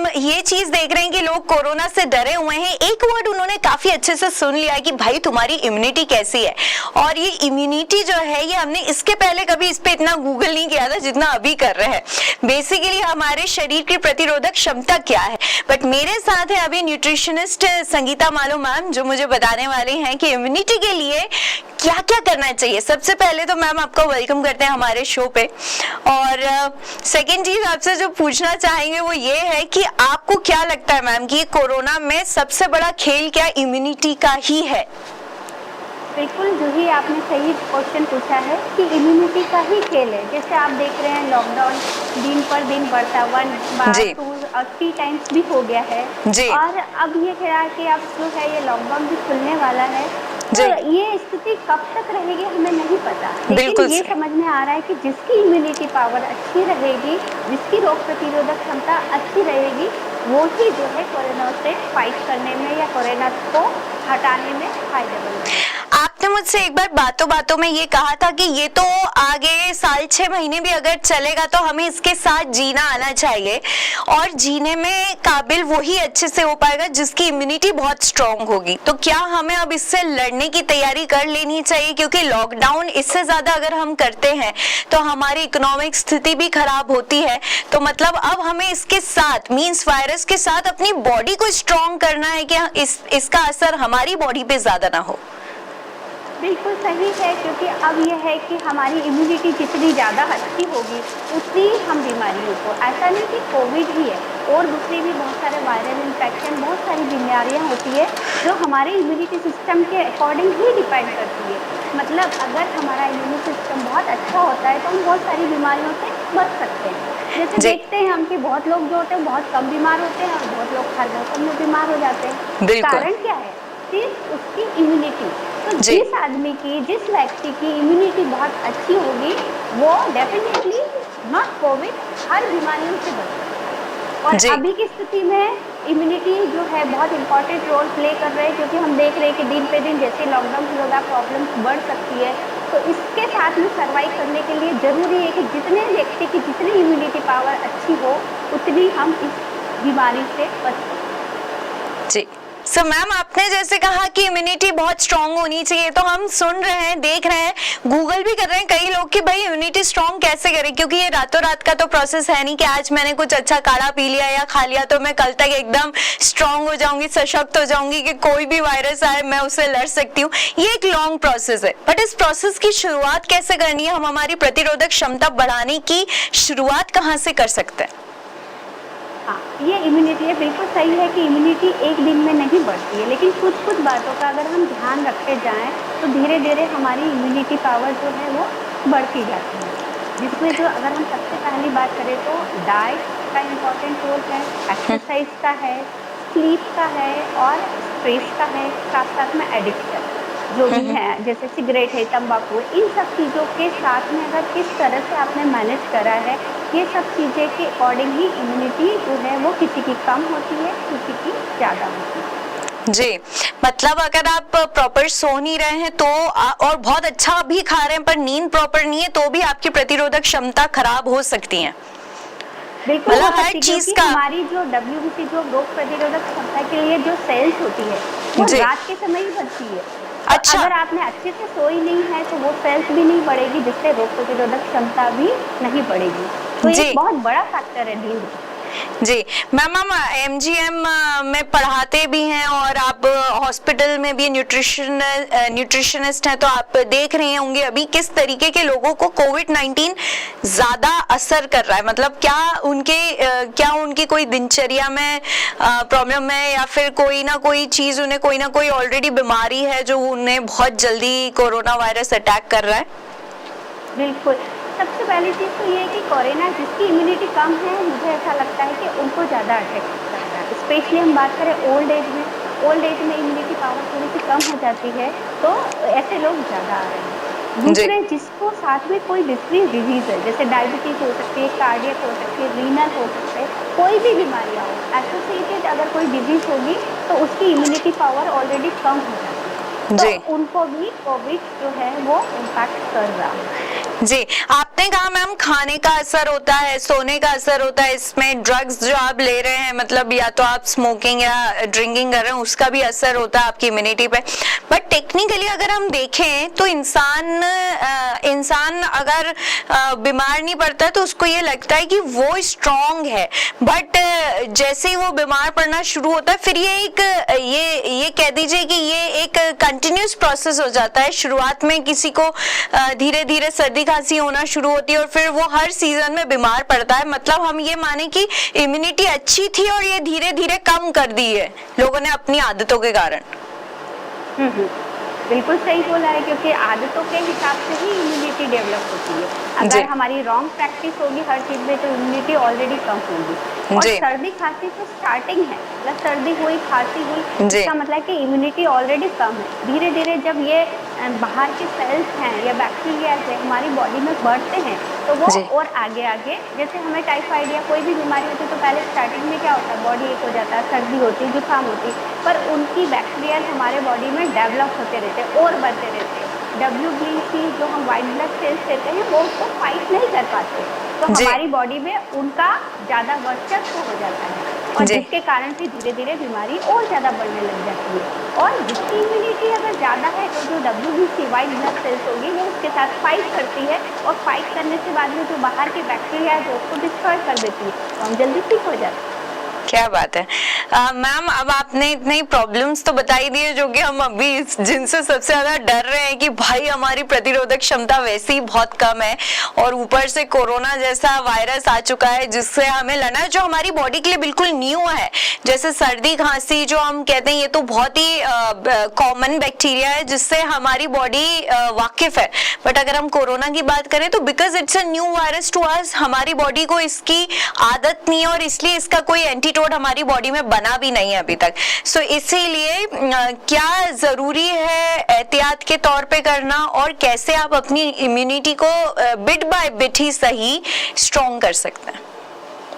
हम ये चीज देख रहे हैं कि लोग कोरोना से डरे हुए हैं। एक वर्ड उन्होंने काफी अच्छे से सुन लिया कि भाई तुम्हारी इम्यूनिटी कैसी है। और ये इम्यूनिटी जो है ये हमने इसके पहले कभी इस पे इतना गूगल नहीं किया था जितना अभी कर रहे हैं। बेसिकली हमारे शरीर की प्रतिरोधक क्षमता क्या है। बट मेरे साथ है अभी न्यूट्रिशनिस्ट संगीता मालू मैम, जो मुझे बताने वाली हैं कि इम्यूनिटी के लिए क्या क्या करना चाहिए। सबसे पहले तो मैम आपको वेलकम करते हैं हमारे शो पे। और सेकंड चीज आपसे जो पूछना चाहेंगे वो ये है कि आपको क्या लगता है मैम कि कोरोना में सबसे बड़ा खेल क्या इम्यूनिटी का ही है? बिल्कुल, जो ही आपने सही क्वेश्चन पूछा है कि इम्यूनिटी का ही खेल है। जैसे आप देख रहे हैं लॉकडाउन दिन पर दिन बढ़ता, 1 बार 2 और 3 टाइम्स भी हो गया है। और अब ये कह रहा है कि अब जो है ये लॉकडाउन भी खुलने वाला है। तो ये स्थिति कब तक रहेगी हमें नहीं पता, लेकिन ये समझ में आ रहा है कि जिसकी इम्यूनिटी पावर अच्छी रहेगी, जिसकी रोग प्रतिरोधक क्षमता अच्छी रहेगी, वो ही जो है कोरोना से फाइट करने में या कोरोना को हटाने में फायदेमंद है। आपने मुझसे एक बार बातों बातों में ये कहा था कि ये तो आगे साल 6 महीने भी अगर चलेगा तो हमें इसके साथ जीना आना चाहिए, और जीने में काबिल वही अच्छे से हो पाएगा जिसकी इम्यूनिटी बहुत स्ट्रांग होगी। तो क्या हमें अब इससे लड़ने की तैयारी कर लेनी चाहिए, क्योंकि लॉकडाउन इससे ज्यादा अगर हम करते हैं तो हमारी इकोनॉमिक स्थिति भी खराब होती है। तो मतलब अब हमें इसके साथ मींस वायरस के साथ अपनी बॉडी को स्ट्रांग करना है कि इसका असर हमारी बॉडी पे ज्यादा ना हो। बिल्कुल सही है, क्योंकि अब यह है कि हमारी इम्यूनिटी जितनी ज़्यादा अच्छी होगी उतनी हम बीमारियों को, ऐसा नहीं कि कोविड ही है, और दूसरी भी बहुत सारे वायरल इन्फेक्शन, बहुत सारी बीमारियां होती है जो हमारे इम्यूनिटी सिस्टम के अकॉर्डिंग ही डिपेंड करती है। मतलब अगर हमारा इम्यूनिटी सिस्टम बहुत अच्छा होता है तो हम बहुत सारी बीमारियों से बच सकते हैं। जैसे देखते हैं हम कि बहुत लोग जो होते हैं बहुत कम बीमार होते हैं और बहुत लोग हर मौसम में बीमार हो जाते हैं। कारण क्या है? सिर्फ उसकी इम्यूनिटी। तो जिस आदमी की, जिस व्यक्ति की इम्यूनिटी बहुत अच्छी होगी वो डेफिनेटली नॉट कोविड हर बीमारियों से बच सकता है। और अभी की स्थिति में इम्यूनिटी जो है बहुत इंपॉर्टेंट रोल प्ले कर रहे हैं, क्योंकि हम देख रहे हैं कि दिन पे दिन जैसे लॉकडाउन खुलेगा प्रॉब्लम्स बढ़ सकती है। तो इसके साथ में सर्वाइव करने के लिए जरूरी है कि जितने व्यक्ति की जितनी इम्यूनिटी पावर अच्छी हो उतनी हम इस बीमारी से बच सकते हैं। सो मैम आपने जैसे कहा कि इम्यूनिटी बहुत स्ट्रांग होनी चाहिए, तो हम सुन रहे हैं, देख रहे हैं, गूगल भी कर रहे हैं कई लोग कि भाई इम्यूनिटी स्ट्रांग कैसे करें, क्योंकि ये रातों रात का तो प्रोसेस है नहीं कि आज मैंने कुछ अच्छा काढ़ा पी लिया या खा लिया तो मैं कल तक एकदम स्ट्रांग हो जाऊंगी, सशक्त हो जाऊंगी कि कोई भी वायरस आए मैं उससे लड़ सकती हूँ। ये एक लॉन्ग प्रोसेस है, बट इस प्रोसेस की शुरुआत कैसे करनी है, हम हमारी प्रतिरोधक क्षमता बढ़ाने की शुरुआत कहाँ से कर सकते हैं? हाँ, ये इम्यूनिटी है, बिल्कुल सही है कि इम्यूनिटी एक दिन में नहीं बढ़ती है, लेकिन कुछ कुछ बातों का अगर हम ध्यान रखते जाएं तो धीरे धीरे हमारी इम्यूनिटी पावर जो है वो बढ़ती जाती है। जिसमें जो अगर हम सबसे पहली बात करें तो डाइट का इम्पोर्टेंट रोल है, एक्सरसाइज का है, स्लीप का है और स्ट्रेस का है, साथ साथ में एडिक्शन जो भी है जैसे सिगरेट है, तंबाकू, इन सब चीज़ों के साथ में अगर किस तरह से आपने मैनेज करा है, ये सब चीज़ें के अकॉर्डिंग ही इम्यूनिटी जो है वो किसी की कम होती है, किसी की ज़्यादा होती है। जी, मतलब अगर आप प्रॉपर सो नहीं रहे हैं तो और बहुत अच्छा भी खा रहे हैं पर नींद प्रॉपर नहीं है तो भी आपकी प्रतिरोधक क्षमता खराब हो सकती है। बिल्कुल, हर चीज का हमारी जो WBC जो रोग प्रतिरोधक क्षमता के लिए जो सेल्स होती है वो रात के समय ही बढ़ती है। अच्छा, अगर आपने अच्छे से सोई नहीं है तो वो सेल्स भी नहीं बढ़ेगी, जिससे रोग प्रतिरोधक क्षमता भी नहीं बढ़ेगी। तो ये बहुत बड़ा फैक्टर है नींद। जी मैम, हम MGM में पढ़ाते भी हैं और आप हॉस्पिटल में भी न्यूट्रिशनिस्ट हैं, तो आप देख रहे होंगे अभी किस तरीके के लोगों को कोविड-19 ज्यादा असर कर रहा है। मतलब क्या उनकी कोई दिनचर्या में प्रॉब्लम है या फिर कोई ना कोई चीज उन्हें कोई ना कोई ऑलरेडी बीमारी है जो उन्हें बहुत जल्दी कोरोना वायरस अटैक कर रहा है? बिल्कुल, सबसे पहली चीज़ तो ये है कि कोरोना जिसकी इम्यूनिटी कम है मुझे ऐसा लगता है कि उनको ज़्यादा अटैक कर रहा है। स्पेशली हम बात करें ओल्ड एज में इम्यूनिटी पावर थोड़ी सी कम हो जाती है तो ऐसे लोग ज़्यादा आ रहे हैं। दूसरे जिसको साथ में कोई दूसरी डिजीज़ है, जैसे डायबिटीज़ हो सकती है, कार्डियक हो सकती है, रीनल हो सकते हैं, कोई भी बीमारियाँ हो एसोसिएटेड अगर कोई डिजीज़ होगी तो उसकी इम्यूनिटी पावर ऑलरेडी कम हो जाती है, तो उनको भी कोविड जो है वो इम्पैक्ट कर रहा है। जी, आप आपने कहा मैम खाने का असर होता है, सोने का असर होता है, इसमें ड्रग्स जो आप ले रहे हैं, मतलब या तो आप स्मोकिंग या ड्रिंकिंग कर रहे हैं, उसका भी असर होता है आपकी इम्यूनिटी पे। बट टेक्निकली अगर हम देखें तो इंसान अगर बीमार नहीं पड़ता तो उसको ये लगता है कि वो स्ट्रांग है, बट जैसे ही वो बीमार पड़ना शुरू होता है फिर ये कह दीजिए कि ये एक कंटिन्यूस प्रोसेस हो जाता है। शुरुआत में किसी को धीरे धीरे सर्दी खांसी होना शुरू होती है और फिर वो हर सीजन में बीमार पड़ता है। मतलब हम ये माने कि इम्यूनिटी अच्छी थी और ये धीरे धीरे कम कर दी है लोगों ने अपनी आदतों के कारण। बिल्कुल सही बोला है, क्योंकि आदतों के हिसाब से ही इम्यूनिटी डेवलप होती है। अगर हमारी रॉन्ग प्रैक्टिस होगी हर चीज में तो इम्यूनिटी ऑलरेडी कम होगी। और सर्दी खांसी तो स्टार्टिंग है, मतलब सर्दी हुई खांसी हुई इसका मतलब कि इम्यूनिटी ऑलरेडी कम है। धीरे धीरे जब ये बाहर के सेल्स हैं या बैक्टीरिया है हमारी बॉडी में बढ़ते हैं तो वो और आगे आगे, जैसे हमें टाइफाइड या कोई भी बीमारी होती है तो पहले स्टार्टिंग में क्या होता है, बॉडी एक हो जाता है, सर्दी होती, जुकाम होती, पर उनकी बैक्टीरिया हमारे बॉडी में डेवलप होते रहते हैं और बढ़ते रहते हैं। WBC जो हम वाइट ब्लड सेल्स कहते हैं वो उसको फाइट नहीं कर पाते, तो हमारी बॉडी में उनका ज़्यादा वर्चस्व हो जाता है और जिसके कारण फिर धीरे धीरे बीमारी और ज़्यादा बढ़ने लग जाती है। और जिसकी इम्यूनिटी अगर ज़्यादा है तो जो WBC वाइट ब्लड सेल्स होगी वो उसके साथ फाइट करती है और फाइट करने के बाद में जो बाहर के बैक्टीरिया है वो उसको डिस्ट्रॉय कर देती है, तो हम जल्दी ठीक हो जाते हैं। क्या बात है मैम, अब आपने इतनी प्रॉब्लम्स तो बताई दी है जो कि हम अभी जिनसे सबसे ज्यादा डर रहे हैं कि भाई हमारी प्रतिरोधक क्षमता वैसे ही बहुत कम है और ऊपर से कोरोना जैसा वायरस आ चुका है जिससे हमें लड़ना है, जो हमारी बॉडी के लिए बिल्कुल न्यू है। जैसे सर्दी खांसी जो हम कहते हैं ये तो बहुत ही कॉमन बैक्टीरिया है जिससे हमारी बॉडी वाकिफ है, बट अगर हम कोरोना की बात करें तो because it's a new virus to us, हमारी बॉडी को इसकी आदत नहीं है और इसलिए इसका कोई एंटीडोट हमारी बॉडी में बना भी नहीं है अभी तक। सो इसीलिए क्या जरूरी है एहतियात के तौर पे करना और कैसे आप अपनी इम्यूनिटी को बिट बाय बिट ही सही स्ट्रॉन्ग कर सकते हैं?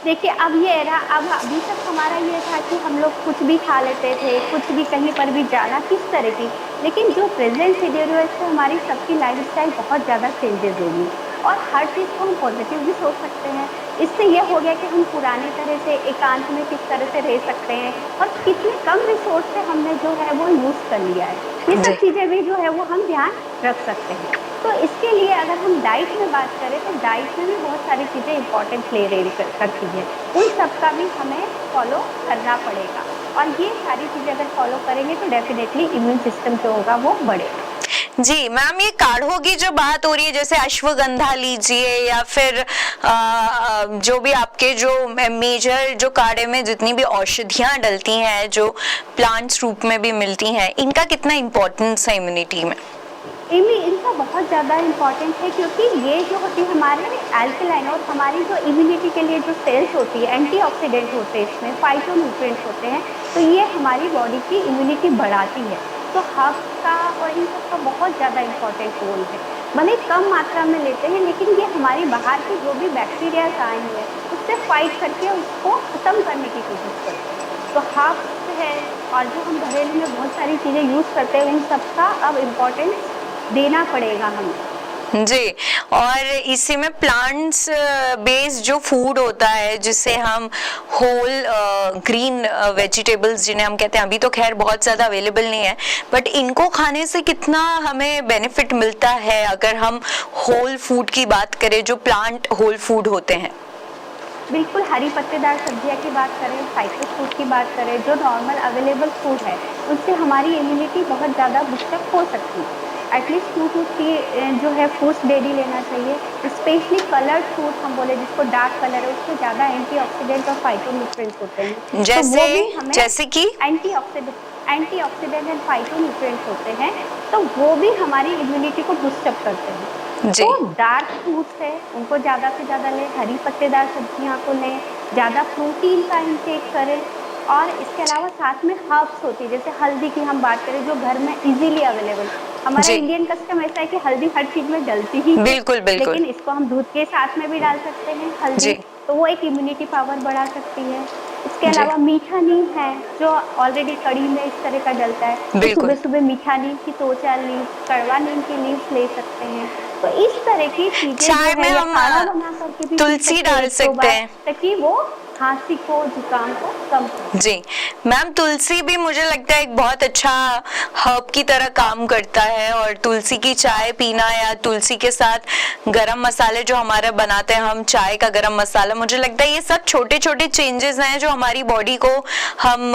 देखिए अब ये रहा, अब अभी तक हमारा ये था कि हम लोग कुछ भी खा लेते थे, कुछ भी कहीं पर भी जाना किस तरह की, लेकिन जो प्रेजेंट सिनेरियो है इससे हमारी सबकी लाइफस्टाइल बहुत ज़्यादा चेंजेस होगी और हर चीज़ को हम पॉजिटिव भी सोच सकते हैं। इससे ये हो गया कि हम पुराने तरह से एकांत में किस तरह से रह सकते हैं और कितने कम रिसोर्स से हमने जो है वो यूज़ कर लिया है, ये सब चीज़ें भी जो है वो हम ध्यान रख सकते हैं। तो इसके लिए अगर हम डाइट में बात करें तो डाइट में भी बहुत सारी चीज़ें इंपॉर्टेंट प्ले करती हैं, उन सब का भी हमें फॉलो करना पड़ेगा और ये सारी चीज़ें अगर फॉलो करेंगे तो डेफिनेटली इम्यून सिस्टम जो होगा वो बढ़ेगा। जी मैम, ये काढ़ों की जो बात हो रही है जैसे अश्वगंधा लीजिए या फिर जो भी आपके जो मेजर जो काढ़े में जितनी भी औषधियाँ डलती हैं जो प्लांट्स रूप में भी मिलती हैं, इनका कितना इम्पोर्टेंस है इम्यूनिटी में? इनका बहुत ज़्यादा इम्पॉर्टेंट है क्योंकि ये जो होती है हमारे एल्कलाइन और हमारी जो इम्यूनिटी के लिए जो सेल्स होती है एंटीऑक्सीडेंट होते हैं, इसमें फाइटोन्यूट्रिएंट्स होते हैं, तो ये हमारी बॉडी की इम्यूनिटी बढ़ाती है। तो हर्ब्स का और इन सब का बहुत ज़्यादा इम्पॉर्टेंट रोल है, भले कम मात्रा में लेते हैं लेकिन ये हमारी बाहर की जो भी बैक्टीरियाज आए हैं उससे फाइट करके उसको ख़त्म करने की कोशिश करते हैं। तो हर्ब्स है और जो हम घरेलू में बहुत सारी चीज़ें यूज़ करते हैं उन सब का अब इम्पोर्टेंस देना पड़ेगा हमें। जी, और इसी में प्लांट्स बेस्ड जो फूड होता है जिसे हम होल ग्रीन वेजिटेबल्स जिन्हें हम कहते हैं, अभी तो खैर बहुत ज़्यादा अवेलेबल नहीं है, बट इनको खाने से कितना हमें बेनिफिट मिलता है अगर हम होल फूड की बात करें, जो प्लांट होल फूड होते हैं? बिल्कुल, हरी पत्तेदार सब्जियां की बात करें, साइट्रस फ्रूट की बात करें, जो नॉर्मल अवेलेबल फूड है उससे हमारी इम्यूनिटी बहुत ज़्यादा बूस्टअप हो सकती है। एटलीस्ट 2 to 3 जो है फ्रूट्स डेली लेना चाहिए, स्पेशली कलर्ड फ्रूट हम बोले जिसको डार्क कलर है उसमें ज़्यादा एंटीऑक्सीडेंट और फाइटोन्यूट्रिएंट्स होते हैं, जैसे कि एंटीऑक्सीडेंट एंड फाइटोन्यूट्रिएंट्स होते हैं, तो वो भी हमारी इम्यूनिटी को बूस्टअप करते हैं। तो डार्क फ्रूट्स है उनको ज़्यादा से ज़्यादा लें, हरी पत्तेदार सब्जियां को लें, ज़्यादा प्रोटीन का इंटेक करें और इसके अलावा साथ में हर्ब्स होती है, जैसे हल्दी की हम बात करें जो घर में इजीली अवेलेबल, हमारा इंडियन कस्टम ऐसा है कि हल्दी हर चीज में डलती ही बिल्कुल, बिल्कुल। लेकिन इसको हम दूध के साथ में भी डाल सकते हैं हल्दी, तो वो एक इम्यूनिटी पावर बढ़ा सकती है। इसके जी। अलावा मीठा नीम है जो ऑलरेडी कढ़ी में इस तरह का डलता है, तो बिल्कुल। सुबह सुबह मीठा नीम की 2-4 लीव्स, कड़वा नीम की लीव्स ले सकते हैं। तो इस तरह की चीजें जो चाय में है, या हम काढ़ा बना करके भी पी तुलसी सकते हैं डाल 1-2 सकते बार, हैं। ताकि वो खांसी को, जुकाम को कम कर जी सके। मैम, तुलसी भी मुझे लगता है एक बहुत अच्छा हर्ब की तरह काम करता है, और तुलसी की चाय पीना या तुलसी के साथ गरम मसाले जो हमारे बनाते हैं हम, चाय का गरम मसाला, मुझे लगता है ये सब छोटे छोटे चेंजेस हैं जो हमारी बॉडी को हम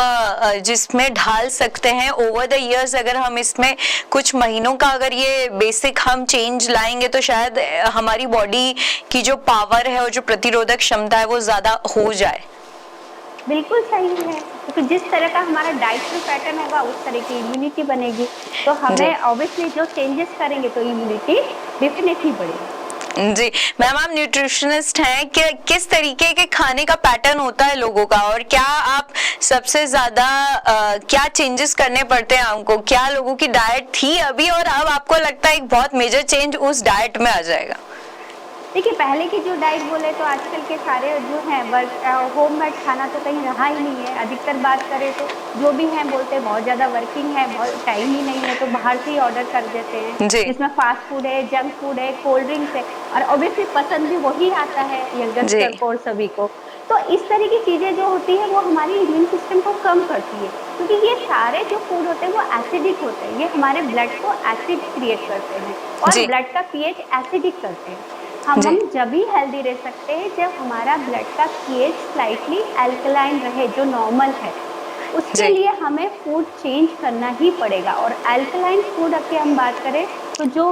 जिसमें ढाल सकते हैं ओवर द इयर्स। अगर हम इसमें कुछ महीनों का अगर ये बेसिक हम चेंज लाएंगे तो शायद हमारी बॉडी की जो पावर है और जो प्रतिरोधक क्षमता है वो ज्यादा हो जाए। बिल्कुल सही है, क्योंकि जिस तरह का हमारा डाइटरी पैटर्न होगा उस तरह की इम्यूनिटी बनेगी। तो जी हमें ऑब्वियसली जो चेंजेस करेंगे तो इम्यूनिटी डेफिनेटली बढ़ेगी। जी मैम, आप न्यूट्रिशनिस्ट हैं, कि किस तरीके के खाने का पैटर्न होता है लोगों का, और क्या आप सबसे ज्यादा क्या चेंजेस करने पड़ते हैं हमको? क्या लोगों की डाइट थी अभी और अब आपको लगता है एक बहुत मेजर चेंज उस डाइट में आ जाएगा? देखिए, पहले की जो डाइट बोले तो आजकल के सारे जो हैं होममेड खाना तो कहीं रहा ही नहीं है। अधिकतर बात करें तो जो भी हैं बोलते हैं बहुत ज़्यादा वर्किंग है, बहुत टाइम ही नहीं है, तो बाहर से ही ऑर्डर कर देते हैं, जी जिसमें फास्ट फूड है, जंक फूड है, कोल्ड ड्रिंक्स है, और ऑब्वियसली पसंद भी वही आता है जी यंगस्टर को और सभी को। तो इस तरह की चीज़ें जो होती है वो हमारी इम्यून सिस्टम को कम करती है, क्योंकि ये सारे जो फूड होते हैं वो एसिडिक होते हैं, ये हमारे ब्लड को एसिड क्रिएट करते हैं और जी ब्लड का पीएच एसिडिक करते हैं। जी हम जब भी हेल्दी रह सकते हैं जब हमारा ब्लड का पीएच स्लाइटली अल्कलाइन रहे, जो नॉर्मल है। उसके जी लिए हमें फूड चेंज करना ही पड़ेगा। और अल्कलाइन फूड की हम बात करें तो जो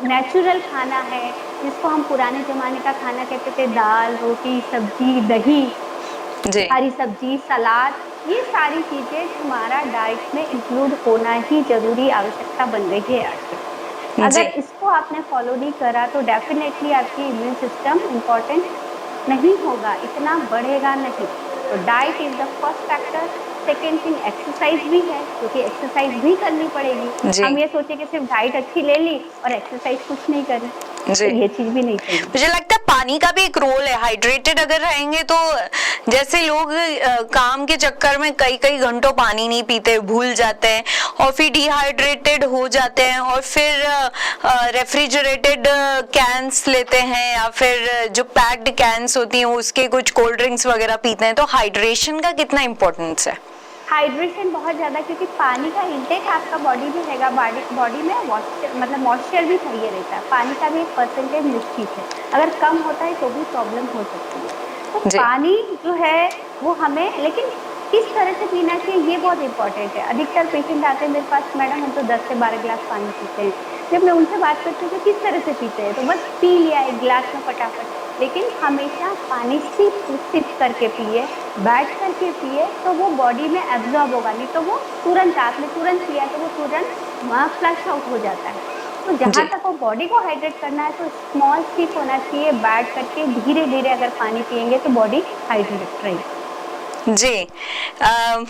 नेचुरल खाना है, जिसको हम पुराने ज़माने का खाना कहते थे, दाल, रोटी, सब्जी, दही, जी हरी सब्जी, सलाद, ये सारी चीज़ें हमारा डाइट में इंक्लूड होना ही ज़रूरी आवश्यकता बन रही है आजकल। जी अगर इसको आपने फॉलो नहीं करा तो डेफिनेटली आपकी इम्यून सिस्टम इम्पोर्टेंट नहीं होगा, इतना बढ़ेगा नहीं। तो diet is the first factor. Second thing exercise भी है, क्योंकि एक्सरसाइज भी करनी पड़ेगी। जी हम ये सोचे कि सिर्फ डाइट अच्छी ले ली और एक्सरसाइज कुछ नहीं करी, जी तो ये चीज भी नहीं चाहिए। मुझे लगता है पानी का भी एक रोल है। हाइड्रेटेड अगर रहेंगे तो, जैसे लोग काम के चक्कर में कई कई घंटों पानी नहीं पीते, भूल जाते हैं और फिर डिहाइड्रेटेड हो जाते हैं, और फिर रेफ्रिजरेटेड कैंस लेते हैं या फिर जो पैक्ड कैंस होती हैं उसके कुछ कोल्ड ड्रिंक्स वगैरह पीते हैं। तो हाइड्रेशन का कितना इम्पोर्टेंस है? हाइड्रेशन बहुत ज़्यादा, क्योंकि पानी का इंटेक आपका बॉडी में रहेगा, बॉडी में मॉइस्चर भी चाहिए रहता है। पानी का भी एक परसेंटेज निश्चित है, अगर कम होता है तो भी प्रॉब्लम हो सकती है। तो पानी जो है वो हमें, लेकिन किस तरह से पीना चाहिए ये बहुत इंपॉर्टेंट है। अधिकतर पेशेंट आते हैं मेरे पास, मैडम हम तो 10 से 12 गिलास पानी पीते हैं। जब मैं उनसे बात करती हूँ कि किस तरह से पीते हैं, तो बस पी लिया एक गिलास में फटाफट। लेकिन हमेशा पानी सिप करके पिए, बैठ करके पिए, तो वो बॉडी में एब्जॉर्ब होगा। नहीं तो वो तुरंत, आपने तुरंत पिया तो वो तुरंत फ्लश आउट हो जाता है। तो जहाँ तक वो बॉडी को हाइड्रेट करना है तो स्मॉल सिप होना चाहिए, बैठ करके धीरे धीरे अगर पानी पियेंगे तो बॉडी हाइड्रेट रहेगी। जी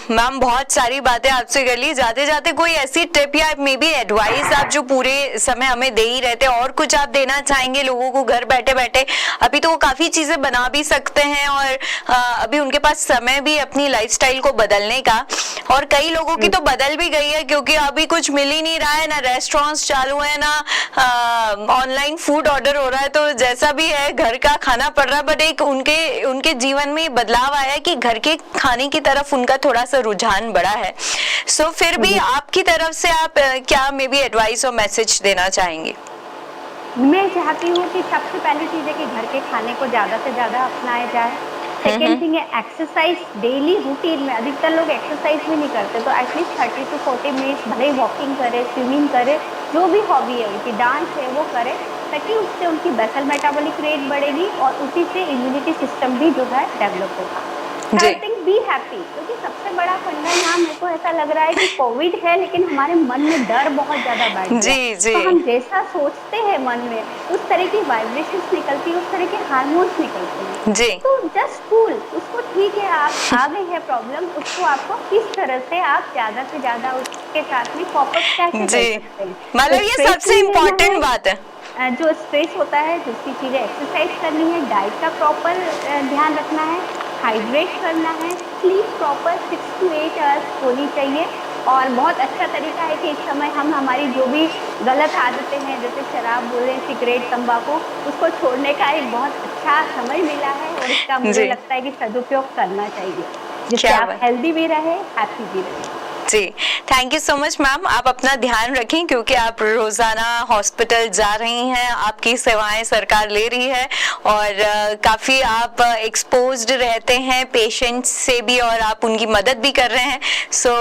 मैम, बहुत सारी बातें आपसे कर ली। जाते जाते कोई ऐसी टिप या मे बी एडवाइस आप जो पूरे समय हमें दे ही रहते, और कुछ आप देना चाहेंगे लोगों को घर बैठे बैठे? अभी तो वो काफी चीजें बना भी सकते हैं और अभी उनके पास समय भी अपनी लाइफस्टाइल को बदलने का, और कई लोगों की तो बदल भी गई है, क्योंकि अभी कुछ मिल ही नहीं रहा है, ना रेस्टोरेंट्स चालू है, ना ऑनलाइन फूड ऑर्डर हो रहा है। तो जैसा भी है घर का खाना पड़ रहा है, बट एक उनके जीवन में बदलाव आया है कि घर के खाने की तरफ उनका थोड़ा सा रुझान बढ़ा है। सो फिर भी आपकी तरफ से आप क्या मे बी एडवाइस और मैसेज देना चाहेंगे? मैं चाहती हूँ कि सबसे पहली चीज़ है कि घर के खाने को ज़्यादा से ज़्यादा अपनाया जाए। सेकेंड थिंग है एक्सरसाइज डेली रूटीन में। अधिकतर लोग एक्सरसाइज भी नहीं करते, तो एटलीस्ट 30 to 40 मिनट्स भले ही वॉकिंग करे, स्विमिंग करे, जो भी हॉबी है उनकी, डांस है वो करे, ताकि उससे उनकी बेसल मेटाबॉलिक रेट बढ़ेगी और उसी से इम्यूनिटी सिस्टम भी जो है डेवलप होगा। थर्ड थिंग, बी हैप्पी, क्योंकि सबसे बड़ा फंडा यहाँ मेरे को ऐसा लग रहा है कि कोविड है लेकिन हमारे मन में डर बहुत ज्यादा बढ़ गया। तो हम जैसा सोचते हैं मन में उस तरह की वाइब्रेशंस निकलती है, उस तरह के हार्मोन्स निकलते हैं जी। तो जस्ट कूल, उसको ठीक है, आप आ गई है प्रॉब्लम, उसको आपको किस तरह से आप ज्यादा से ज्यादा उसके साथ में कॉप अप कैसे कर सकते हैं, मतलब ये सबसे इम्पोर्टेंट बात है। जो स्ट्रेस होता है, दूसरी चीजें एक्सरसाइज करनी है, डाइट का प्रॉपर ध्यान रखना है, हाइड्रेट करना है, स्लीप प्रॉपर 6 to 8 आवर्स होनी चाहिए। और बहुत अच्छा तरीका है कि इस समय हम हमारी जो भी गलत आदतें हैं, जैसे शराब बोल रहे हैं, सिगरेट, तंबाकू, उसको छोड़ने का एक बहुत अच्छा समय मिला है और इसका मुझे लगता है कि सदुपयोग करना चाहिए, जिससे आप हेल्दी भी रहे, हैप्पी भी रहे। जी, thank you so much ma'am. आप अपना ध्यान रखें क्योंकि आप रोजाना हॉस्पिटल जा रही हैं, आपकी सेवाएं सरकार ले रही है और काफ़ी आप एक्सपोज्ड रहते हैं पेशेंट्स से भी और आप उनकी मदद भी कर रहे हैं। सो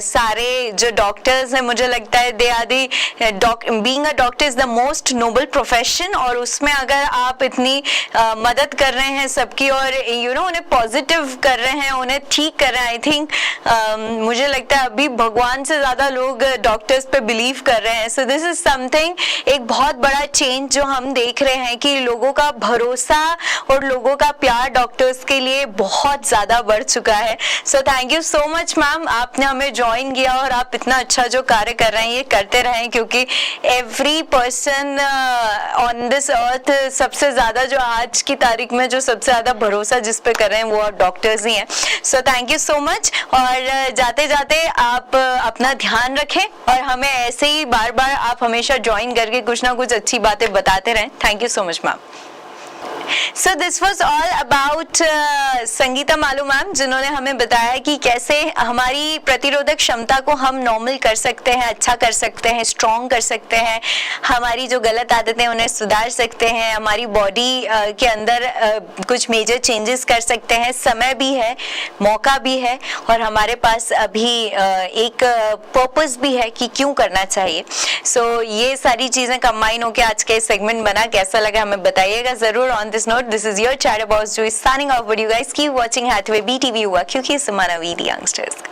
सारे जो डॉक्टर्स हैं, मुझे लगता है they are the being a doctor is the most noble profession और उसमें अगर आप इतनी मदद कर रहे हैं सबकी और उन्हें पॉजिटिव कर रहे हैं, उन्हें ठीक कर रहे हैं, आई थिंक मुझे लगता है अभी भगवान से ज्यादा लोग डॉक्टर्स पे बिलीव कर रहे हैं। सो दिस इज समथिंग, एक बहुत बड़ा चेंज जो हम देख रहे हैं कि लोगों का भरोसा और लोगों का प्यार डॉक्टर्स के लिए बहुत ज्यादा बढ़ चुका है। So thank you so much ma'am, आपने हमें ज्वाइन किया और आप इतना अच्छा जो कार्य कर रहे हैं ये करते रहें क्योंकि every person on this earth सबसे ज्यादा जो आज की तारीख में जो सबसे ज्यादा भरोसा जिस पे कर रहे हैं वो डॉक्टर्स ही हैं। So thank you so much और जाते जाते आप अपना ध्यान रखें और हमें ऐसे ही बार बार आप हमेशा ज्वाइन करके कुछ ना कुछ अच्छी बातें बताते रहें। Thank you so much ma'am. So this was all about Sangeeta Malu ma'am, जिन्होंने हमें बताया कि कैसे हमारी प्रतिरोधक क्षमता को हम नॉर्मल कर सकते हैं, अच्छा कर सकते हैं, स्ट्रॉन्ग कर सकते हैं, हमारी जो गलत आदतें उन्हें सुधार सकते हैं, हमारी बॉडी के अंदर कुछ मेजर चेंजेस कर सकते हैं। समय भी है, मौका भी है और हमारे पास अभी एक पर्पस भी है कि क्यों करना चाहिए। सो ये सारी चीज़ें कंबाइन होकर आज के सेगमेंट बना। कैसा लगा हमें बताइएगा ज़रूर। On this note, this is your chat boss Joy signing off, but you guys keep watching Hathway BTV Yuva क्योंकि समाना वी दी youngsters।